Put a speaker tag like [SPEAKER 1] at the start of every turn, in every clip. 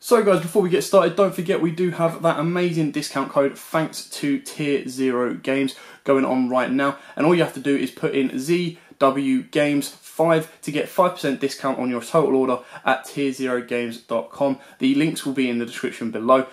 [SPEAKER 1] So guys, before we get started, don't forget we do have that amazing discount code thanks to Tier 0 Games going on right now. And all you have to do is put in ZW Games 5 to get 5% discount on your total order at tier0games.com. The links will be in the description below.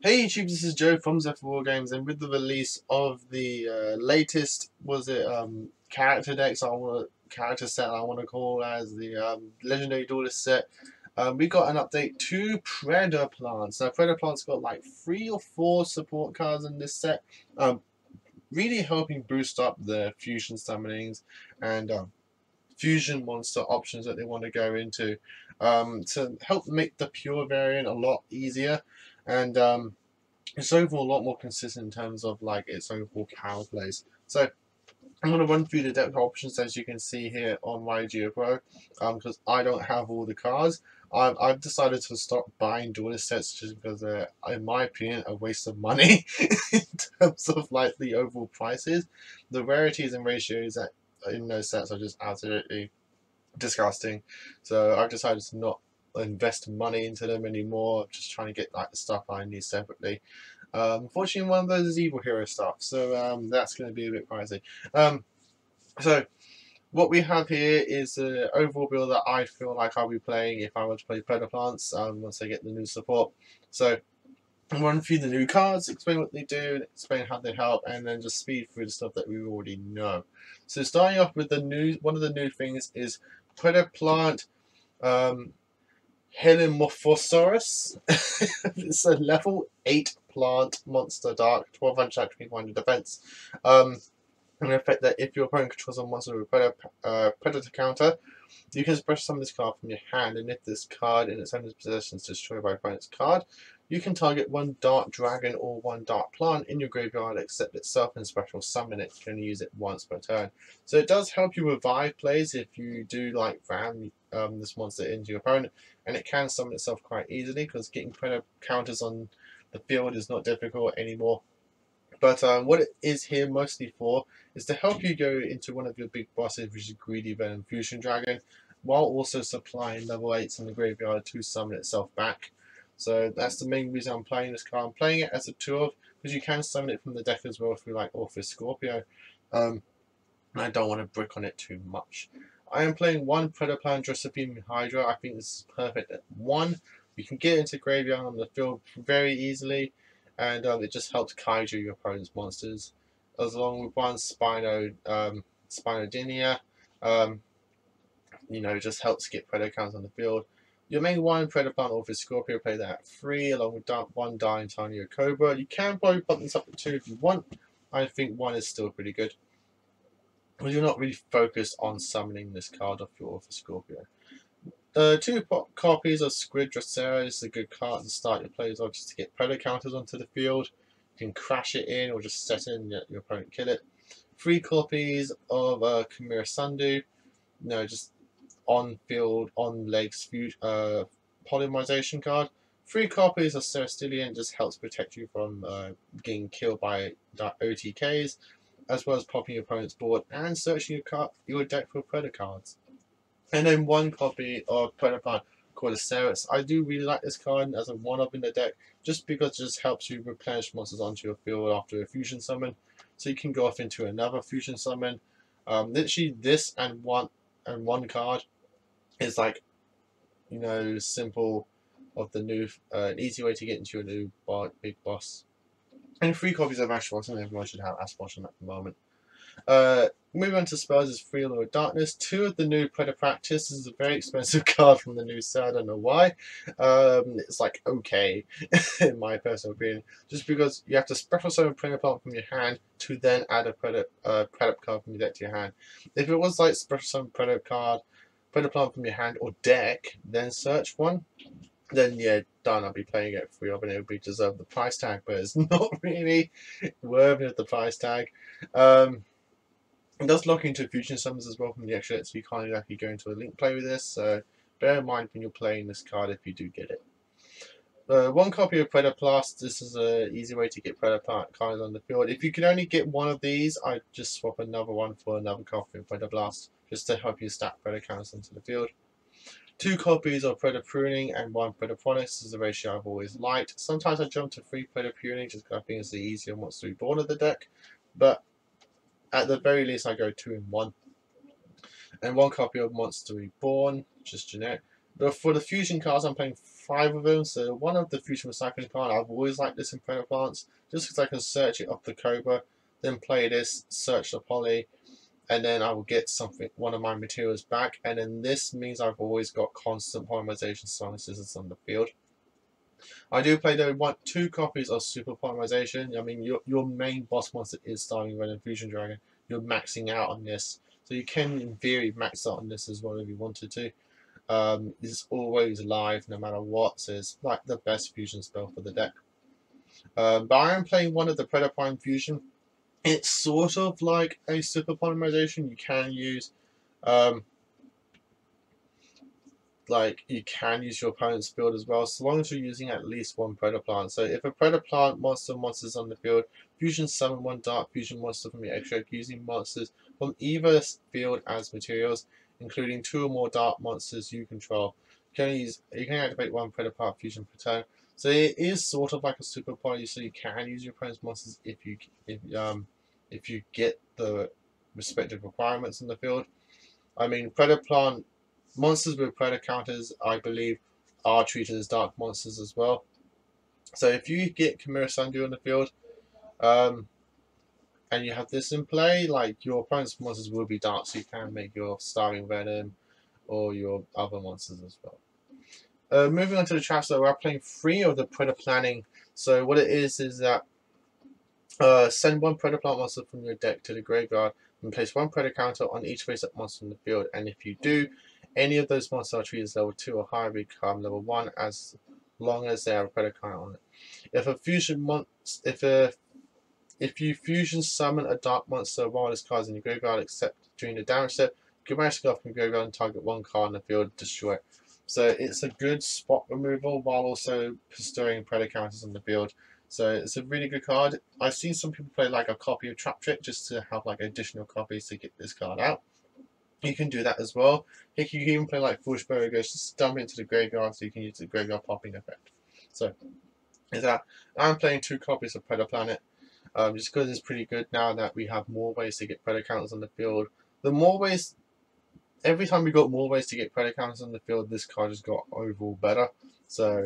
[SPEAKER 2] Hey YouTube, this is Joe from Zephyr War Games, and with the release of the latest, character decks, character set I want to call as the Legendary Duelist set, we got an update to Predaplant. Now Predaplant's got like 3 or 4 support cards in this set, really helping boost up the fusion summonings and fusion monster options that they want to go into, to help make the pure variant a lot easier, and it's overall a lot more consistent in terms of like its overall power plays. So I'm going to run through the deck options as you can see here on YUGIOH Pro, because I don't have all the cards. I've decided to stop buying duelist sets just because they're, in my opinion, a waste of money in terms of like the overall prices. The rarities and ratios that in those sets are just absolutely disgusting. So I've decided to not invest money into them anymore. Just trying to get like the stuff I need separately. Unfortunately, one of those is evil hero stuff, so that's going to be a bit pricey. So what we have here is an overall build that I feel like I'll be playing if I were to play Predaplants once I get the new support. So I'll run through the new cards, explain what they do, explain how they help, and then just speed through the stuff that we already know. So starting off with the new, one of the new things is Predaplant Helimorphosaurus. It's a level 8 plant monster dark, 1200 attack, 2100 defense. An effect that if your opponent controls a monster with a predator counter, you can special summon this card from your hand, and if this card in its owner's possession is destroyed by opponent's card, you can target one dark dragon or one dark plant in your graveyard except itself and special summon it. You can use it once per turn. So it does help you revive plays if you do like ram this monster into your opponent, and it can summon itself quite easily because getting predator counters on the field is not difficult anymore. But what it is here mostly for is to help you go into one of your big bosses, which is Greedy Venom Fusion Dragon, while also supplying level 8s in the graveyard to summon itself back. So that's the main reason I'm playing this card. I'm playing it as a 2-of, because you can summon it from the deck as well through like Orphis Scorpio. I don't want to brick on it too much. I am playing one Predaplant Dressopene Hydra. I think this is perfect at 1. You can get into graveyard on the field very easily, and it just helps kaiju your opponent's monsters, as along with one Spinodynia. Just helps get predator counts on the field. Your main one, Predaplant Orphis Scorpio, play that at 3, along with one Dying Tiny Cobra. You can probably put this up to 2 if you want. I think 1 is still pretty good, because you're not really focused on summoning this card off your Orphis Scorpio. 2 copies of Squid Dressera is a good card to start your plays on, just to get predator counters onto the field. You can crash it in or just set it in and let your opponent kill it. 3 copies of Chimera Sundew, just on field, on legs polymerization card. 3 copies of Celestilian just helps protect you from getting killed by OTKs, as well as popping your opponent's board and searching your deck for predator cards. And then 1 copy of Predaplant called Ceres. I do really like this card as a 1-of in the deck, just because it just helps you replenish monsters onto your field after a fusion summon. So you can go off into another fusion summon. Literally this and one card is like, simple of the new, an easy way to get into your new big boss. And 3 copies of Ash Blossom. Everyone should have Ash Blossom at the moment. Moving on to spells is Free Lord Darkness. 2 of the new Predator Practice. This is a very expensive card from the new set. I don't know why. It's like okay, in my personal opinion, just because you have to special summon Predaplant from your hand to then add a Predator card from your deck to your hand. If it was like special summon Predaplant from your hand or deck, then search one, then yeah, done. I'll be playing it free of, and it would be deserve the price tag, but it's not really worthy of the price tag. It does lock into fusion summons as well from the extra, so you can't exactly go into a link play with this, so bear in mind when you're playing this card if you do get it. 1 copy of Predaplast. This is an easy way to get Predaplant cards on the field. If you can only get 1 of these, I'd just swap another one for another copy of Predaplast, just to help you stack Predator counters onto the field. 2 copies of Predapruning and 1 Predaponics. This is the ratio I've always liked. Sometimes I jump to 3 Predapruning just because I think it's the easier Monster Reborn of the deck, but at the very least I go 2 in 1. And 1 copy of Monster Reborn, just generic. But for the fusion cards, I'm playing 5 of them. So one of the fusion recycling card, I've always liked this in Predaplants, just because I can search it off the Cobra, then play this, search the Poly, and then I will get something, one of my materials back. And then this means I've always got constant polymerization Sonic Scissors on the field. I do play though 2 copies of Super Polymerization. I mean, your main boss monster is Starving Red and Fusion Dragon. You're maxing out on this. So you can, in theory, max out on this as well if you wanted to. It's always live no matter what, so it's like the best fusion spell for the deck. But I am playing one of the Predaplant Fusion. It's sort of like a super polymerization. You can use you can use your opponent's field as well, so long as you're using at least 1 Predaplant. So if a Predaplant monster's on the field, fusion summon 1 dark fusion monster from your extra deck using monsters from either field as materials, including 2 or more dark monsters you control. You can activate 1 Predaplant fusion per turn. So it is sort of like a super poly, so you can use your opponent's monsters if you get the respective requirements in the field. I mean, Predaplant monsters with Predator counters, I believe, are treated as dark monsters as well. So if you get Chimera Sundew on the field, and you have this in play, like your opponent's monsters will be dark, so you can make your Starving Venom or your other monsters as well. Moving on to the traps, so we're playing 3 of the Predator Planning. So what it is that send 1 Predaplant monster from your deck to the graveyard and place 1 Predator counter on each face-up monster in the field. And if you do, any of those monsters are treated as level 2 or higher, become level 1 as long as they have a Predator counter on it. If a fusion if you fusion summon a dark monster while this card is in your graveyard, except during the damage step, you can magic off from your graveyard and target 1 card in the field, destroy it. So it's a good spot removal while also bestowing Predator counters on the field. So it's a really good card. I've seen some people play like a copy of Trap Trick just to have like additional copies to get this card out. You can do that as well. You can even play like Foolish Burial Ghost, just dump it into the graveyard so you can use the graveyard popping effect. So is that I'm playing 2 copies of Predator Planet. Just because it's pretty good now that we have more ways to get Predator counters on the field. The more ways, every time we got more ways to get Predator counters on the field, this card just got overall better. So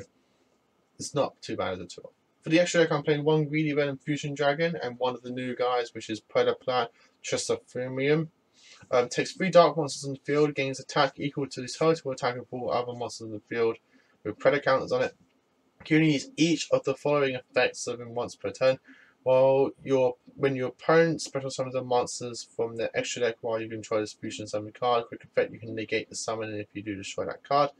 [SPEAKER 2] it's not too bad as a tool. For the extra deck, I'm playing 1 Greedy Venom Fusion Dragon and one of the new guys, which is Predaplant Chestophimium. Takes 3 dark monsters on the field, gains attack equal to the total attack of all other monsters in the field with Predator counters on it. You can use each of the following effects summon once per turn. When your opponent special summons the monsters from the extra deck while you control this fusion summon card, quick effect, you can negate the summon if you do destroy that card.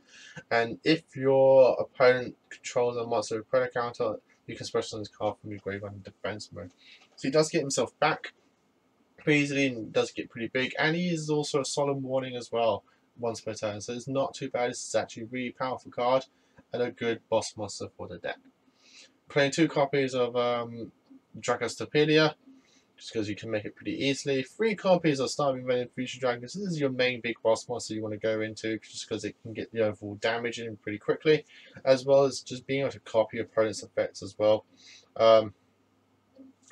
[SPEAKER 2] And if your opponent controls a monster with Predator counter, you can special summon this card from your graveyard in defense mode. So he does get himself back pretty easily and does get pretty big. And he is also a solemn warning as well, once per turn. So it's not too bad. This is actually a really powerful card and a good boss monster for the deck. Playing 2 copies of Dracostopedia, just because you can make it pretty easily. 3 copies of Starving Venom Fusion Dragon. This is your main big boss monster you want to go into, just because it can get the overall damage in pretty quickly, as well as just being able to copy opponent's effects as well.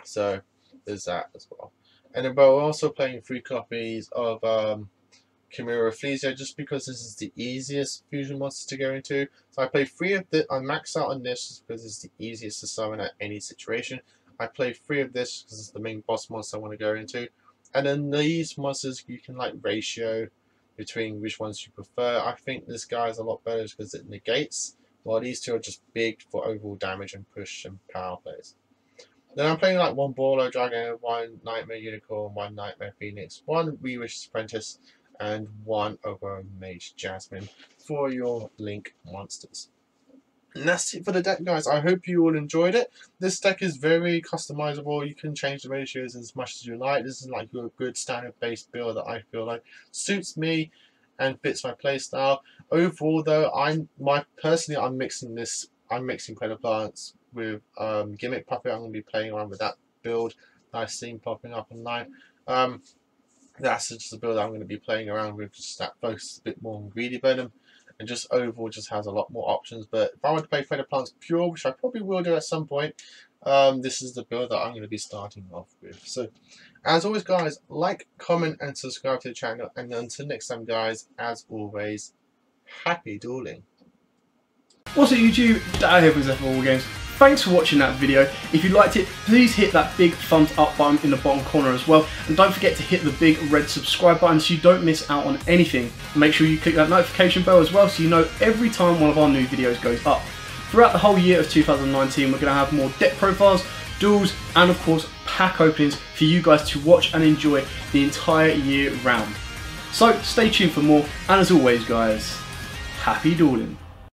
[SPEAKER 2] So there's that as well. And then we're also playing 3 copies of Chimera Ecclesia, just because this is the easiest fusion monster to go into. So I play 3 of this. I max out on this just because it's the easiest to summon at any situation. I play 3 of this because it's the main boss monster I want to go into. And then these monsters you can like ratio between which ones you prefer. I think this guy is a lot better because it negates, while these 2 are just big for overall damage and push and power plays. Then I'm playing like 1 Borlo Dragon, 1 Nightmare Unicorn, 1 Nightmare Phoenix, 1 We Wish Apprentice, and 1 Over Mage Jasmine for your Link monsters. And that's it for the deck, guys. I hope you all enjoyed it. This deck is very customizable. You can change the ratios as much as you like. This is like your good standard-based build that I feel like suits me and fits my playstyle. Overall, though, I'm mixing Predaplants with Gimmick Puppet. I'm going to be playing around with that build that I've seen popping up online. That's just the build I'm going to be playing around with, just that focuses a bit more on Greedy Venom. and just overall just has a lot more options. But if I were to play Predaplant's Pure, which I probably will do at some point, this is the build that I'm going to be starting off with. So, as always, guys, like, comment, and subscribe to the channel. And until next time, guys, as always, happy dueling.
[SPEAKER 1] What's up, YouTube? Dad here from Zephyr Games. Thanks for watching that video. If you liked it, please hit that big thumbs up button in the bottom corner as well. And don't forget to hit the big red subscribe button so you don't miss out on anything. Make sure you click that notification bell as well so you know every time one of our new videos goes up. Throughout the whole year of 2019, we're going to have more deck profiles, duels, and of course pack openings for you guys to watch and enjoy the entire year round. So stay tuned for more, and as always, guys, happy dueling.